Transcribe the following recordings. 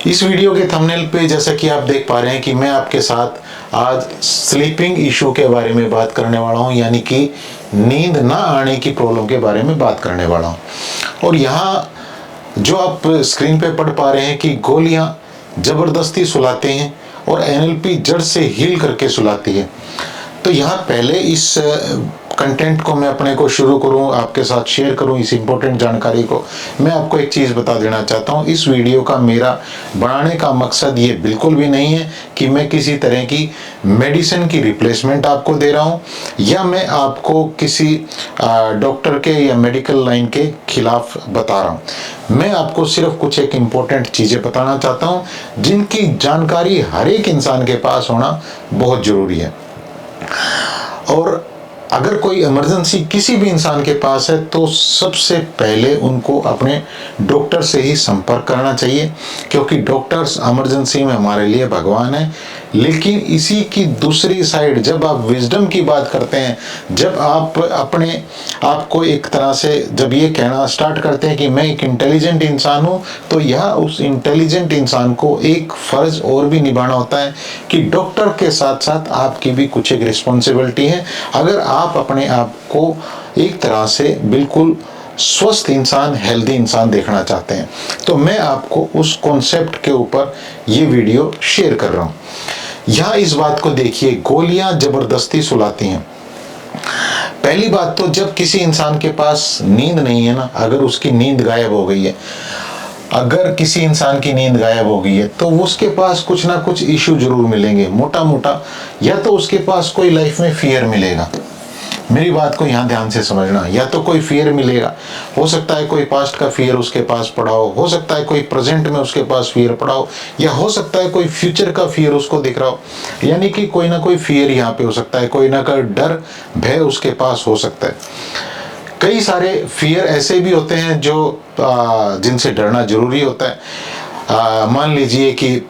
इस वीडियो के थंबनेल पे जैसा कि आप देख पा रहे हैं कि मैं आपके साथ आज स्लीपिंग इशू के बारे में बात करने वाला हूं, यानी कि नींद ना आने की प्रॉब्लम के बारे में बात करने वाला हूं। और यहाँ जो आप स्क्रीन पे पढ़ पा रहे हैं कि गोलियां ज़बरदस्ती सुलाते हैं और एनएलपी जड़ से हील करके सुलाती है। तो यहाँ पहले इस कंटेंट को मैं अपने को शुरू करूं, आपके साथ शेयर करूं इस इम्पोर्टेंट जानकारी को, मैं आपको एक चीज़ बता देना चाहता हूं। इस वीडियो का मेरा बनाने का मकसद ये बिल्कुल भी नहीं है कि मैं किसी तरह की मेडिसिन की रिप्लेसमेंट आपको दे रहा हूं या मैं आपको किसी डॉक्टर के या मेडिकल लाइन के खिलाफ बता रहा हूं। मैं आपको सिर्फ कुछ एक इम्पोर्टेंट चीज़ें बताना चाहता हूं जिनकी जानकारी हर एक इंसान के पास होना बहुत ज़रूरी है। और अगर कोई इमरजेंसी किसी भी इंसान के पास है तो सबसे पहले उनको अपने डॉक्टर से ही संपर्क करना चाहिए, क्योंकि डॉक्टर्स इमरजेंसी में हमारे लिए भगवान है। लेकिन इसी की दूसरी साइड जब आप विजडम की बात करते हैं, जब आप अपने आप को एक तरह से जब ये कहना स्टार्ट करते हैं कि मैं एक इंटेलिजेंट इंसान हूँ, तो यह उस इंटेलिजेंट इंसान को एक फ़र्ज और भी निभाना होता है कि डॉक्टर के साथ साथ आपकी भी कुछ एक रिस्पॉन्सिबिलिटी है। अगर आप अपने आप को एक तरह से बिल्कुल स्वस्थ इंसान, हेल्दी इंसान देखना चाहते हैं, तो मैं आपको उस कॉन्सेप्ट के ऊपर ये वीडियो शेयर कर रहा हूँ। यहाँ इस बात को देखिए, गोलियां जबरदस्ती सुलाती हैं। पहली बात तो जब किसी इंसान के पास नींद नहीं है ना, अगर उसकी नींद गायब हो गई है, अगर किसी इंसान की नींद गायब हो गई है तो उसके पास कुछ ना कुछ इशू जरूर मिलेंगे, मोटा मोटा। या तो उसके पास कोई लाइफ में फियर मिलेगा, मेरी बात को यहाँ ध्यान से समझना, या तो कोई फियर मिलेगा। हो सकता है कोई पास्ट का फियर उसके पास पड़ा हो सकता है कोई प्रेजेंट में उसके पास फियर पड़ा हो, या हो सकता है कोई फ्यूचर का फियर उसको दिख रहा हो। यानी कि कोई ना कोई फियर यहाँ पे हो सकता है, कोई ना कोई डर भय उसके पास हो सकता है। कई सारे फियर ऐसे भी होते हैं जो जिनसे डरना जरूरी होता है। मान लीजिए कि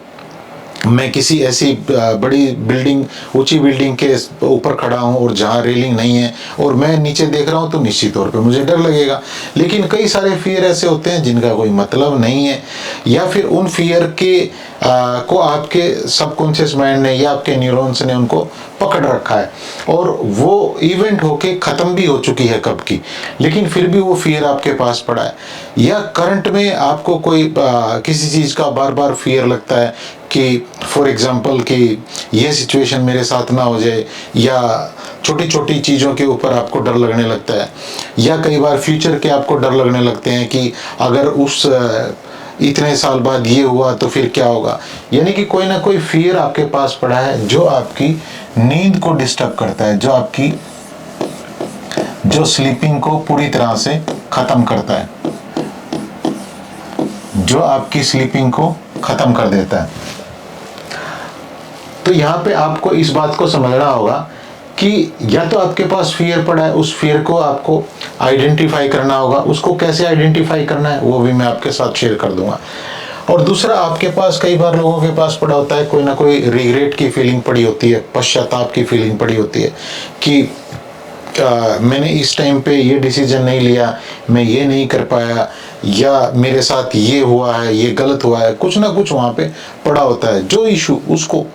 मैं किसी ऐसी बड़ी बिल्डिंग, ऊंची बिल्डिंग के ऊपर खड़ा हूं और जहां रेलिंग नहीं है और मैं नीचे देख रहा हूं, तो निश्चित तौर पे मुझे डर लगेगा। लेकिन कई सारे फियर ऐसे होते हैं जिनका कोई मतलब नहीं है, या फिर उन फियर के को आपके सबकॉन्शियस माइंड ने या आपके न्यूरॉन्स ने उनको पकड़ रखा है और वो इवेंट होके ख़त्म भी हो चुकी है कब की, लेकिन फिर भी वो फियर आपके पास पड़ा है। या करंट में आपको कोई किसी चीज़ का बार बार फियर लगता है कि फॉर एग्जांपल कि ये सिचुएशन मेरे साथ ना हो जाए, या छोटी छोटी चीज़ों के ऊपर आपको डर लगने लगता है, या कई बार फ्यूचर के आपको डर लगने लगते हैं कि अगर उस इतने साल बाद ये हुआ तो फिर क्या होगा। यानी कि कोई ना कोई फियर आपके पास पड़ा है जो आपकी नींद को डिस्टर्ब करता है, जो स्लीपिंग को पूरी तरह से ख़त्म करता है, जो आपकी स्लीपिंग को ख़त्म कर देता है। तो यहाँ पे आपको इस बात को समझना होगा कि या तो आपके पास फियर पड़ा है, उस फियर को आपको आइडेंटिफाई करना होगा। उसको कैसे आइडेंटिफाई करना है वो भी मैं आपके साथ शेयर कर दूंगा। और दूसरा, आपके पास कई बार लोगों के पास पड़ा होता है कोई ना कोई रिग्रेट की फीलिंग पड़ी होती है, पश्चाताप की फीलिंग पड़ी होती है कि मैंने इस टाइम पे ये डिसीजन नहीं लिया, मैं ये नहीं कर पाया, या मेरे साथ ये हुआ है, ये गलत हुआ है। कुछ ना कुछ वहाँ पे पड़ा होता है जो इशू उसको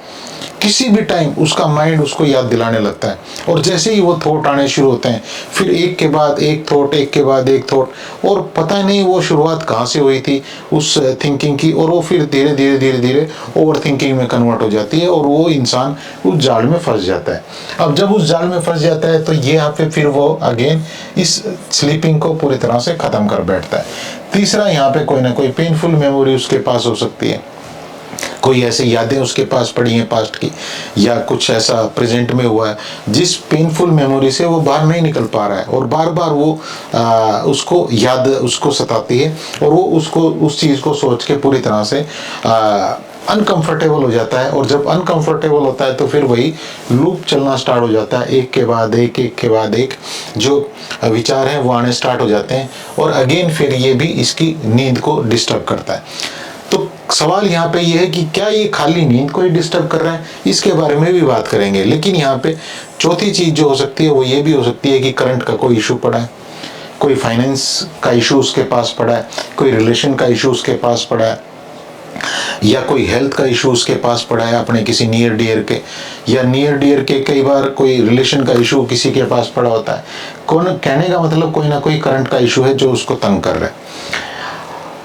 किसी भी टाइम उसका माइंड उसको याद दिलाने लगता है। और जैसे ही वो थॉट आने शुरू होते हैं, फिर एक के बाद एक थॉट, एक के बाद एक थॉट, और पता नहीं वो शुरुआत कहाँ से हुई थी उस थिंकिंग की, और वो फिर धीरे धीरे धीरे धीरे ओवर थिंकिंग में कन्वर्ट हो जाती है और वो इंसान उस जाल में फंस जाता है। अब जब उस जाल में फंस जाता है तो ये यहाँ पे फिर वो अगेन इस स्लीपिंग को पूरी तरह से ख़त्म कर बैठता है। तीसरा, यहाँ पे कोई ना कोई पेनफुल मेमोरी उसके पास हो सकती है, कोई ऐसी यादें उसके पास पड़ी हैं पास्ट की, या कुछ ऐसा प्रेजेंट में हुआ है जिस पेनफुल मेमोरी से वो बाहर नहीं निकल पा रहा है, और बार बार वो उसको याद उसको सताती है, और वो उसको उस चीज़ को सोच के पूरी तरह से अनकंफर्टेबल हो जाता है। और जब अनकंफर्टेबल होता है तो फिर वही लूप चलना स्टार्ट हो जाता है, एक के बाद एक के बाद एक जो विचार हैं वो आने स्टार्ट हो जाते हैं, और अगेन फिर ये भी इसकी नींद को डिस्टर्ब करता है। तो सवाल यहाँ पे ये है कि क्या ये खाली नींद को ही डिस्टर्ब कर रहा है, इसके बारे में भी बात करेंगे। लेकिन यहाँ पे चौथी चीज़ जो हो सकती है वो ये भी हो सकती है कि करंट का कोई इशू पड़ा है, कोई फाइनेंस का इशू उसके पास पड़ा है, कोई रिलेशन का इशू उसके पास पड़ा है, या कोई हेल्थ का इशू उसके पास पड़ा है अपने किसी नियर डियर के, या नियर डियर के कई बार कोई रिलेशन का इशू किसी के पास पड़ा होता है। कौन कहने का मतलब कोई ना कोई करंट का इशू है जो उसको तंग कर रहा है।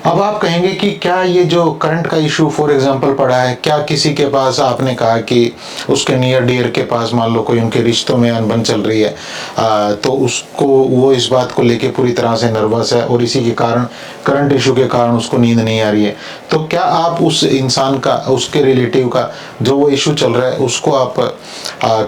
अब आप कहेंगे कि क्या ये जो करंट का इशू फॉर एग्जांपल पड़ा है, क्या किसी के पास आपने कहा कि उसके नियर डियर के पास मान लो कोई उनके रिश्तों में अनबन चल रही है, तो उसको वो इस बात को लेके पूरी तरह से नर्वस है और इसी के कारण करंट इशू के कारण उसको नींद नहीं आ रही है, तो क्या आप उस इंसान का, उसके रिलेटिव का जो वो इशू चल रहा है उसको आप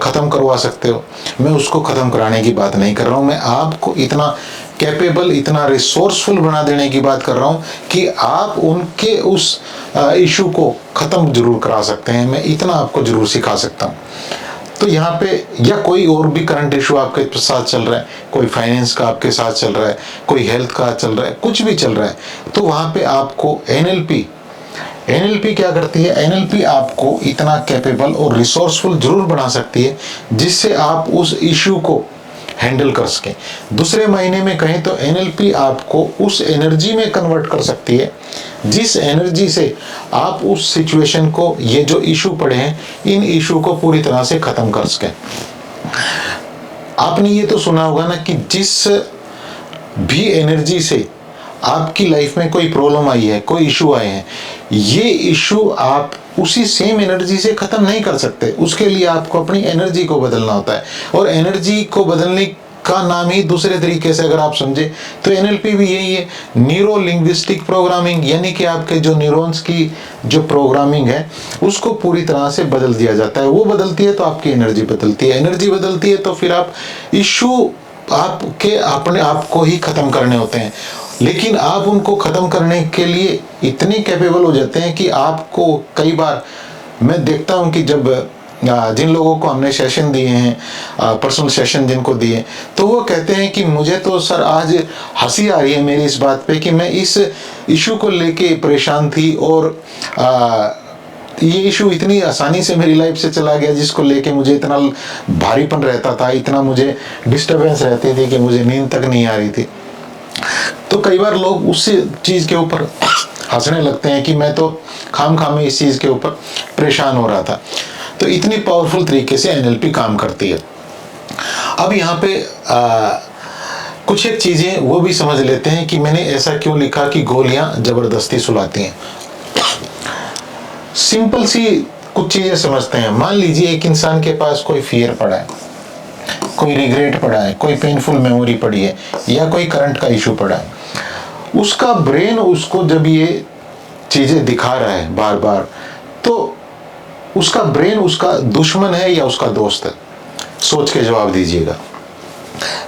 ख़त्म करवा सकते हो? मैं उसको ख़त्म कराने की बात नहीं कर रहा हूँ, मैं आपको इतना कैपेबल, इतना रिसोर्सफुल बना देने की बात कर रहा हूँ कि आप उनके उस इशू को ख़त्म जरूर करा सकते हैं, मैं इतना आपको जरूर सिखा सकता हूँ। तो यहाँ पे या कोई और भी करंट इशू आपके साथ चल रहा है, कोई फाइनेंस का आपके साथ चल रहा है, कोई हेल्थ का चल रहा है, कुछ भी चल रहा है, तो वहाँ पे आपको एनएलपी क्या करती है? एनएलपी आपको इतना कैपेबल और रिसोर्सफुल जरूर बना सकती है जिससे आप उस इशू को हैंडल कर सकें। दूसरे महीने में कहें तो एनएलपी आपको उस एनर्जी में कन्वर्ट कर सकती है जिस एनर्जी से आप उस सिचुएशन को, ये जो इशू पड़े हैं, इन इशू को पूरी तरह से खत्म कर सकें। आपने ये तो सुना होगा ना कि जिस भी एनर्जी से आपकी लाइफ में कोई प्रॉब्लम आई है, कोई इशू आए हैं, ये इशू आप उसी सेम एनर्जी से खत्म नहीं कर सकते। उसके लिए आपको अपनी एनर्जी को बदलना होता है, और एनर्जी को बदलने का नाम ही दूसरे तरीके से अगर आप समझे तो एनएलपी भी यही है, न्यूरो लिंग्विस्टिक प्रोग्रामिंग, यानी कि आपके जो न्यूरॉन्स की जो प्रोग्रामिंग है उसको पूरी तरह से बदल दिया जाता है। वो बदलती है तो आपकी एनर्जी बदलती है, एनर्जी बदलती है तो फिर आप इशू आपके अपने आप को ही खत्म करने होते हैं। लेकिन आप उनको ख़त्म करने के लिए इतने कैपेबल हो जाते हैं कि आपको कई बार मैं देखता हूं कि जब जिन लोगों को हमने सेशन दिए हैं, पर्सनल सेशन जिनको दिए, तो वो कहते हैं कि मुझे तो सर आज हंसी आ रही है मेरी इस बात पे कि मैं इस इशू को लेके परेशान थी और ये इशू इतनी आसानी से मेरी लाइफ से चला गया, जिसको लेके मुझे इतना भारीपन रहता था, इतना मुझे डिस्टर्बेंस रहती थी कि मुझे नींद तक नहीं आ रही थी। तो कई बार लोग उस चीज़ के ऊपर हंसने लगते हैं कि मैं तो खाम में इस चीज़ के ऊपर परेशान हो रहा था। तो इतनी पावरफुल तरीके से एनएलपी काम करती है। अब यहाँ पे कुछ एक चीज़ें वो भी समझ लेते हैं कि मैंने ऐसा क्यों लिखा कि गोलियां ज़बरदस्ती सुलाती हैं। सिंपल सी कुछ चीज़ें समझते हैं। मान लीजिए एक इंसान के पास कोई फियर पड़ा है, कोई रिग्रेट पड़ा है, कोई पेनफुल मेमोरी पड़ी है, या कोई करंट का इशू पड़ा है। उसका ब्रेन उसको जब ये चीज़ें दिखा रहा है बार बार, तो उसका ब्रेन उसका दुश्मन है या उसका दोस्त है? सोच के जवाब दीजिएगा।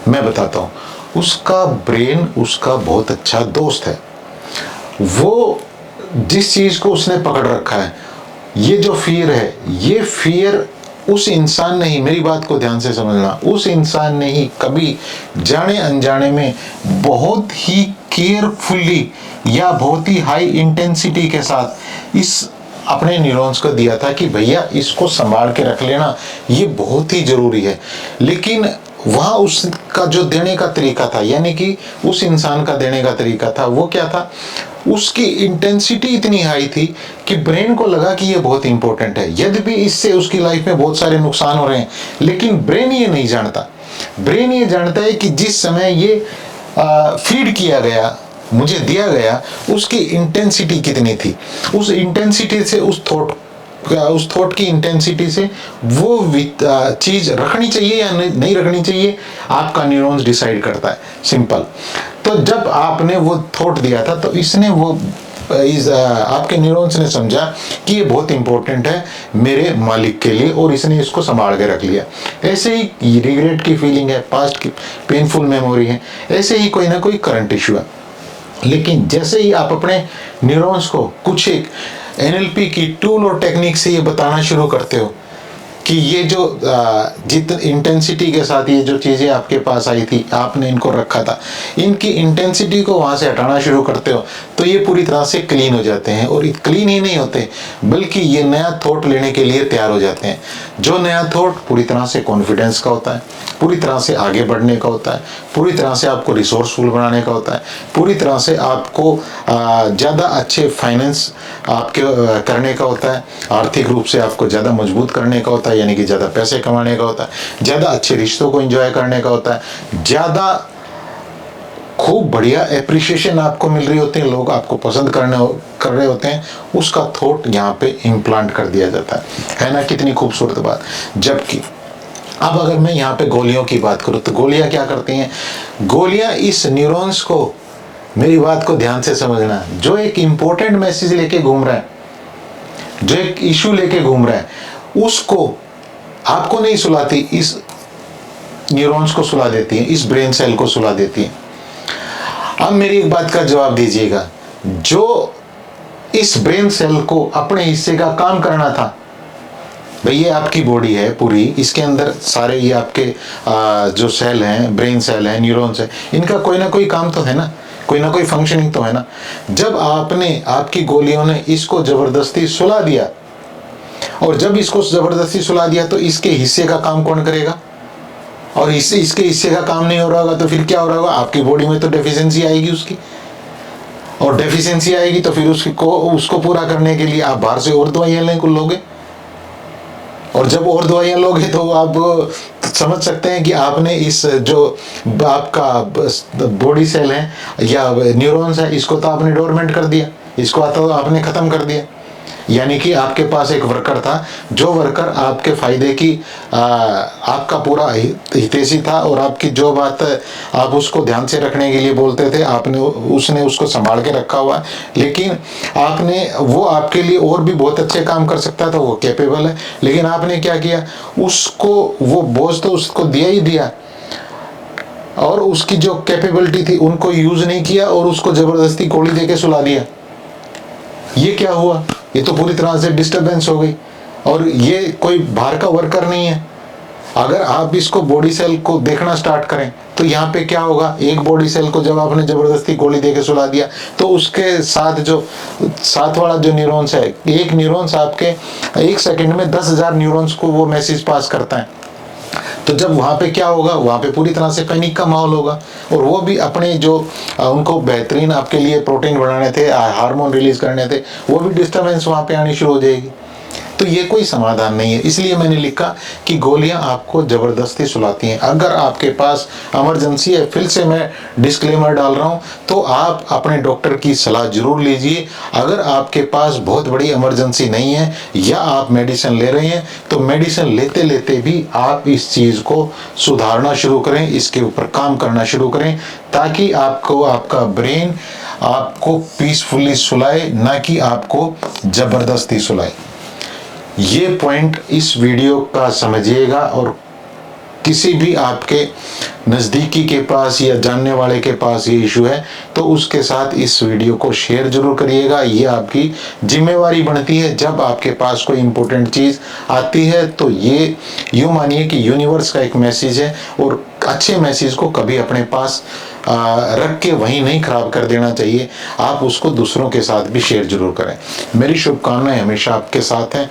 मैं बताता हूँ, उसका ब्रेन उसका बहुत अच्छा दोस्त है। वो जिस चीज़ को उसने पकड़ रखा है, ये जो फियर है, ये फियर उस इंसान ने ही, मेरी बात को ध्यान से समझना, उस इंसान ने ही कभी जाने अनजाने में बहुत ही केयरफुली या बहुत ही हाई इंटेंसिटी के साथ इस अपने न्यूरॉन्स को दिया था कि भैया इसको संभाल के रख लेना, ये बहुत ही जरूरी है। लेकिन वहाँ उसका जो देने का तरीका था, यानी कि उस इंसान का देने का तरीका था, वो क्या था? उसकी इंटेंसिटी इतनी हाई थी कि ब्रेन को लगा कि ये बहुत इंपॉर्टेंट है। यद्यपि इससे उसकी लाइफ में बहुत सारे नुकसान हो रहे हैं, लेकिन ब्रेन ये नहीं जानता। ब्रेन ये जानता है कि जिस समय ये फीड किया गया, मुझे दिया गया, उसकी इंटेंसिटी कितनी थी। उस इंटेंसिटी से, उस थॉट की इंटेंसिटी से वो चीज़ रखनी चाहिए या नहीं रखनी चाहिए, आपका न्यूरॉन्स डिसाइड करता है। सिंपल। तो जब आपने वो थॉट दिया था, तो इसने वो आपके न्यूरॉन्स ने समझा कि ये बहुत इंपॉर्टेंट है मेरे मालिक के लिए, और इसने इसको संभाल के रख लिया। ऐसे ही रिग्रेट की फीलिंग है, पास्ट की पेनफुल मेमोरी है, ऐसे ही कोई ना कोई करंट इशू है। लेकिन जैसे ही आप अपने न्यूरॉन्स को कुछ एक एनएलपी की टूल और टेक्निक से ये बताना शुरू करते हो कि ये जो जितनी इंटेंसिटी के साथ ये जो चीज़ें आपके पास आई थी, आपने इनको रखा था, इनकी इंटेंसिटी को वहाँ से हटाना शुरू करते हो तो ये पूरी तरह से क्लीन हो जाते हैं। और क्लीन ही नहीं होते बल्कि ये नया थॉट लेने के लिए तैयार हो जाते हैं। जो नया थॉट पूरी तरह से कॉन्फिडेंस का होता है, पूरी तरह से आगे बढ़ने का होता है, पूरी तरह से आपको रिसोर्सफुल बनाने का होता है, पूरी तरह से आपको ज़्यादा अच्छे फाइनेंस आपके करने का होता है, आर्थिक रूप से आपको ज़्यादा मजबूत करने का होता है, यानी कि ज़्यादा पैसे कमाने का होता है, ज़्यादा अच्छे रिश्तों को एंजॉय करने का होता है, ज़्यादा खूब बढ़िया एप्रिशिएशन आपको मिल रही होती है, लोग आपको पसंद कर रहे होते हैं, उसका थॉट यहाँ पे इम्प्लांट कर दिया जाता है ना। कितनी खूबसूरत बात। जबकि अब अगर मैं यहाँ पे गोलियों की बात करूँ तो गोलियाँ क्या करती हैं? गोलियाँ इस न्यूरॉन्स को, मेरी बात को ध्यान से समझना, जो एक इम्पोर्टेंट मैसेज लेके घूम रहा है, जो एक इशू लेके घूम रहा है, उसको आपको नहीं सुलाती, इस न्यूरॉन्स को सुला देती है, इस ब्रेन सेल को सुला देती है। अब मेरी एक बात का जवाब दीजिएगा, जो इस ब्रेन सेल को अपने हिस्से का काम करना था, भाई ये आपकी बॉडी है पूरी, इसके अंदर सारे ये आपके जो सेल हैं, ब्रेन सेल हैं, न्यूरॉन्स हैं, इनका कोई ना कोई काम तो है ना, कोई ना कोई फंक्शनिंग तो है ना। जब आपकी गोलियों ने इसको जबरदस्ती सुला दिया, और जब इसको जबरदस्ती सुला दिया तो इसके हिस्से का काम कौन करेगा? और इसके हिस्से का काम नहीं हो रहा होगा तो फिर क्या हो रहा होगा? आपकी बॉडी में तो डेफिशिएंसी आएगी उसकी, और डेफिशिएंसी आएगी तो फिर उसको पूरा करने के लिए आप बाहर से और दवाइयाँ लोगे, और जब और दवाइयाँ लोगे तो आप समझ सकते हैं कि आपने इस जो आपका बॉडी सेल है या न्यूरॉन्स है, इसको तो आपने डोरमेंट कर दिया, इसको तो आपने ख़त्म कर दिया। यानी कि आपके पास एक वर्कर था, जो वर्कर आपके फायदे की आपका पूरा हितैषी था, और आपकी जो बात आप उसको ध्यान से रखने के लिए बोलते थे, उसने उसको संभाल के रखा हुआ है। लेकिन वो आपके लिए और भी बहुत अच्छे काम कर सकता था, वो कैपेबल है, लेकिन आपने क्या किया? उसको वो बोझ तो उसको दिया ही दिया, और उसकी जो कैपेबिलिटी थी उनको यूज नहीं किया, और उसको जबरदस्ती गोली देके सुला दिया। ये क्या हुआ? ये तो पूरी तरह से डिस्टरबेंस हो गई, और ये कोई बाहर का वर्कर नहीं है। अगर आप इसको बॉडी सेल को देखना स्टार्ट करें तो यहाँ पे क्या होगा? एक बॉडी सेल को जब आपने जबरदस्ती गोली देके सुला दिया तो उसके साथ वाला जो न्यूरॉन्स है, एक न्यूरॉन्स आपके 1 सेकंड में 10,000 न्यूरॉन्स को वो मैसेज पास करता है। तो जब वहाँ पे क्या होगा? वहाँ पे पूरी तरह से पैनिक का माहौल होगा, और वो भी अपने जो उनको बेहतरीन आपके लिए प्रोटीन बनाने थे, हार्मोन रिलीज करने थे, वो भी डिस्टर्बेंस वहाँ पे आनी शुरू हो जाएगी। तो ये कोई समाधान नहीं है। इसलिए मैंने लिखा कि गोलियां आपको जबरदस्ती सुलाती हैं। अगर आपके पास इमरजेंसी है, फिर से मैं डिस्क्लेमर डाल रहा हूं, तो आप अपने डॉक्टर की सलाह जरूर लीजिए। अगर आपके पास बहुत बड़ी इमरजेंसी नहीं है या आप मेडिसिन ले रहे हैं, तो मेडिसिन लेते लेते भी आप इस चीज़ को सुधारना शुरू करें, इसके ऊपर काम करना शुरू करें, ताकि आपका ब्रेन आपको पीसफुली सुलाए, ना कि आपको जबरदस्ती सुलाए। ये पॉइंट इस वीडियो का समझिएगा, और किसी भी आपके नज़दीकी के पास या जानने वाले के पास ये इशू है तो उसके साथ इस वीडियो को शेयर जरूर करिएगा। ये आपकी जिम्मेवारी बनती है। जब आपके पास कोई इम्पोर्टेंट चीज़ आती है तो ये यूँ मानिए कि यूनिवर्स का एक मैसेज है, और अच्छे मैसेज को कभी अपने पास रख के वहीं नहीं खराब कर देना चाहिए। आप उसको दूसरों के साथ भी शेयर जरूर करें। मेरी शुभकामनाएं हमेशा आपके साथ हैं।